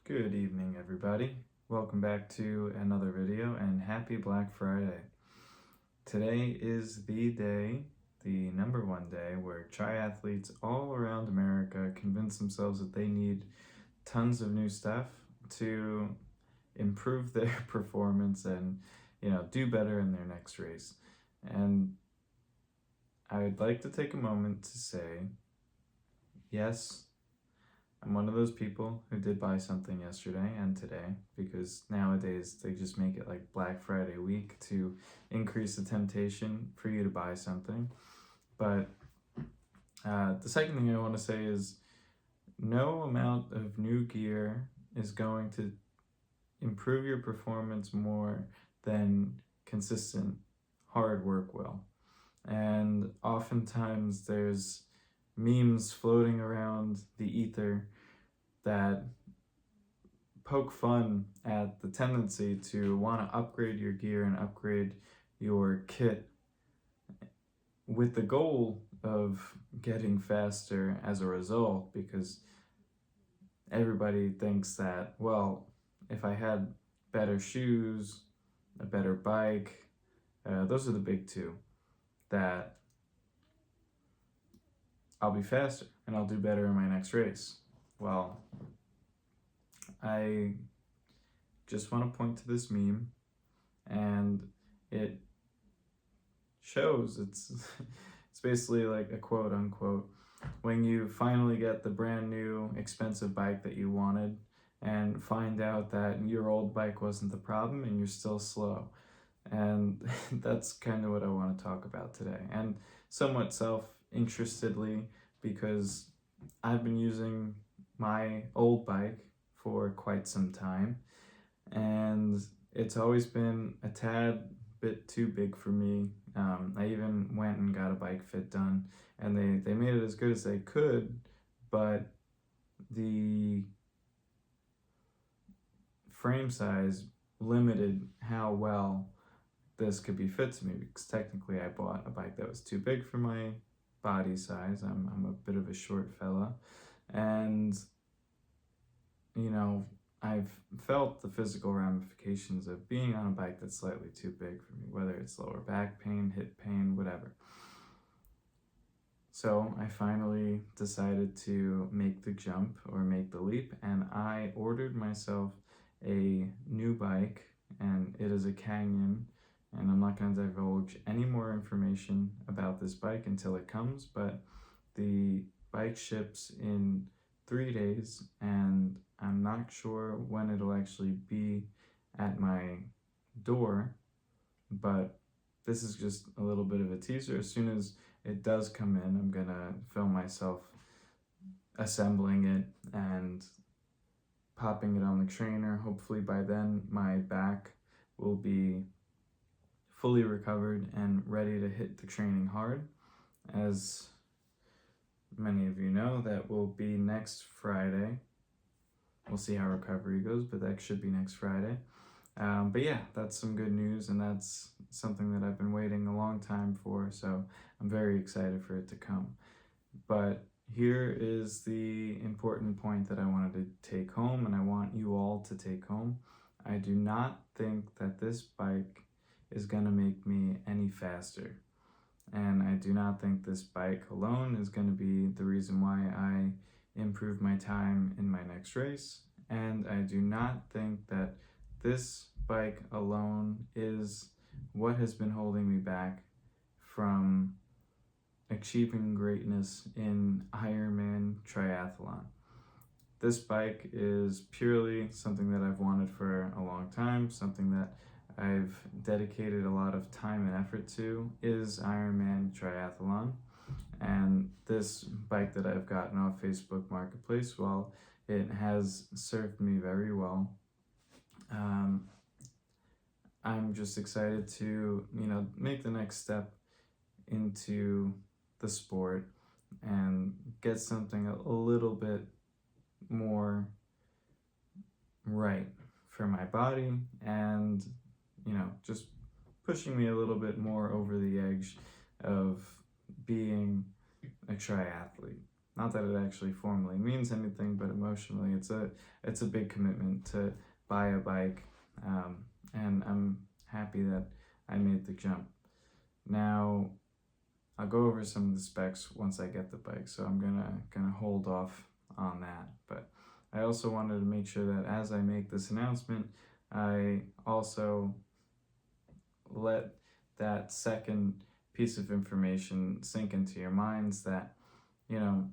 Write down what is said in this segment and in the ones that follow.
Good evening, everybody. Welcome back to another video and happy Black Friday. Today is the day, the number one day, where triathletes all around America convince themselves that they need tons of new stuff to improve their performance and, do better in their next race. And I would like to take a moment to say, yes, I'm one of those people who did buy something yesterday and today, because nowadays they just make it like Black Friday week to increase the temptation for you to buy something. But the second thing I want to say is no amount of new gear is going to improve your performance more than consistent hard work will. And oftentimes there's memes floating around the ether that poke fun at the tendency to want to upgrade your gear and upgrade your kit with the goal of getting faster as a result, because everybody thinks that, well, if I had better shoes, a better bike, those are the big two, that I'll be faster and I'll do better in my next race. Well, I just want to point to this meme, and it shows it's basically like a quote unquote, when you finally get the brand new expensive bike that you wanted and find out that your old bike wasn't the problem and you're still slow. And that's kind of what I want to talk about today, and somewhat self-interestedly, because I've been using my old bike for quite some time, and it's always been a tad bit too big for me. I even went and got a bike fit done, and they made it as good as they could, but the frame size limited how well this could be fit to me, because technically I bought a bike that was too big for my body size. I'm a bit of a short fella, and I've felt the physical ramifications of being on a bike that's slightly too big for me, whether it's lower back pain, hip pain, whatever. So I finally decided to make the jump, or make the leap, and I ordered myself a new bike, and it is a Canyon, and I'm not going to divulge any more information about this bike until it comes, but the bike ships in 3 days, and I'm not sure when it'll actually be at my door, but this is just a little bit of a teaser. As soon as it does come in, I'm gonna film myself assembling it and popping it on the trainer. Hopefully by then my back will be fully recovered and ready to hit the training hard. As many of you know, that will be next Friday. We'll see how recovery goes, but that should be next Friday. But yeah, that's some good news, and that's something that I've been waiting a long time for, so I'm very excited for it to come. But here is the important point that I wanted to take home, and I want you all to take home. I do not think that this bike is going to make me any faster. And I do not think this bike alone is going to be the reason why I improve my time in my next race. And I do not think that this bike alone is what has been holding me back from achieving greatness in Ironman triathlon. This bike is purely something that I've wanted for a long time, something that I've dedicated a lot of time and effort to, is Ironman triathlon. And this bike that I've gotten off Facebook Marketplace, well, it has served me very well. I'm just excited to, make the next step into the sport and get something a little bit more right for my body, and just pushing me a little bit more over the edge of being a triathlete. not that it actually formally means anything, but emotionally it's a big commitment to buy a bike, and I'm happy that I made the jump. Now I'll go over some of the specs once I get the bike, so I'm gonna hold off on that. But I also wanted to make sure that as I make this announcement, I also let that second piece of information sink into your minds that, you know,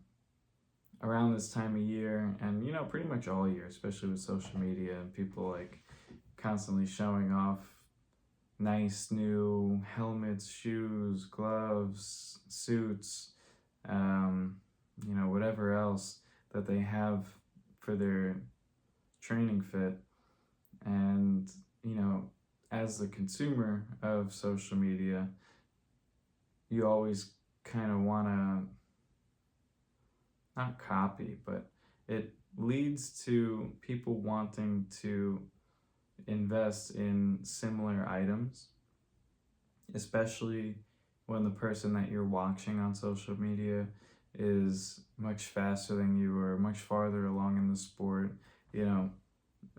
around this time of year, and pretty much all year, especially with social media and people like constantly showing off nice new helmets, shoes, gloves, suits, whatever else that they have for their training fit. And, as the consumer of social media, you always kind of want to not copy, but it leads to people wanting to invest in similar items, especially when the person that you're watching on social media is much faster than you or much farther along in the sport.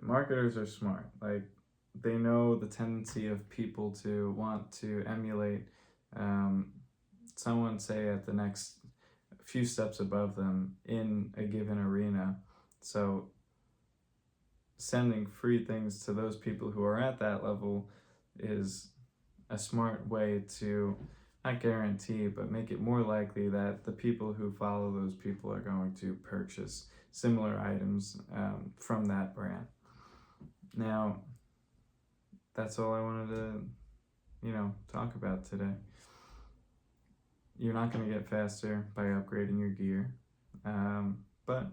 Marketers are smart. Like, they know the tendency of people to want to emulate someone, say, at the next few steps above them in a given arena. So sending free things to those people who are at that level is a smart way to not guarantee, but make it more likely that the people who follow those people are going to purchase similar items from that brand. Now, that's all I wanted to, talk about today. You're not going to get faster by upgrading your gear, but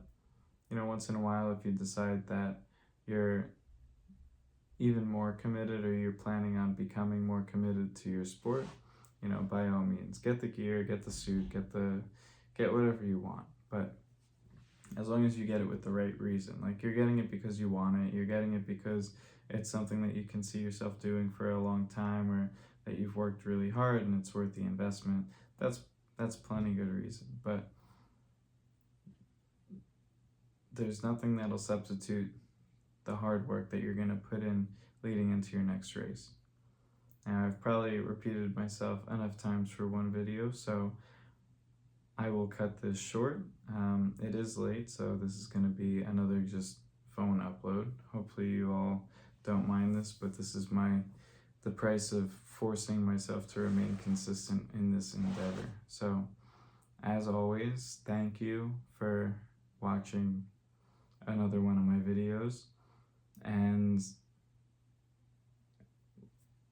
once in a while, if you decide that you're even more committed, or you're planning on becoming more committed to your sport, by all means, get the gear, get the suit, get whatever you want. But as long as you get it with the right reason, like you're getting it because you want it, you're getting it because it's something that you can see yourself doing for a long time, or that you've worked really hard and it's worth the investment, that's plenty good reason. But there's nothing that'll substitute the hard work that you're going to put in leading into your next race. Now, I've probably repeated myself enough times for one video, so I will cut this short. It is late, so this is going to be another just phone upload. Hopefully you all don't mind this, but this is the price of forcing myself to remain consistent in this endeavor. So, as always, thank you for watching another one of my videos. And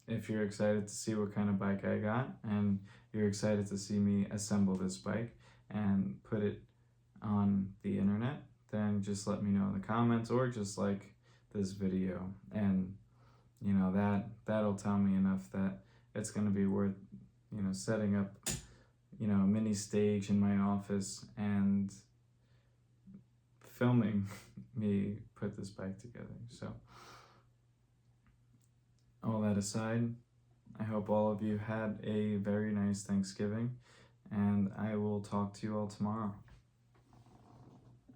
if you're excited to see what kind of bike I got, and you're excited to see me assemble this bike and put it on the internet, then just let me know in the comments, or just like this video, and that'll tell me enough that it's going to be worth setting up a mini stage in my office and filming me put this bike together. So, all that aside, I hope all of you had a very nice Thanksgiving, and I will talk to you all tomorrow.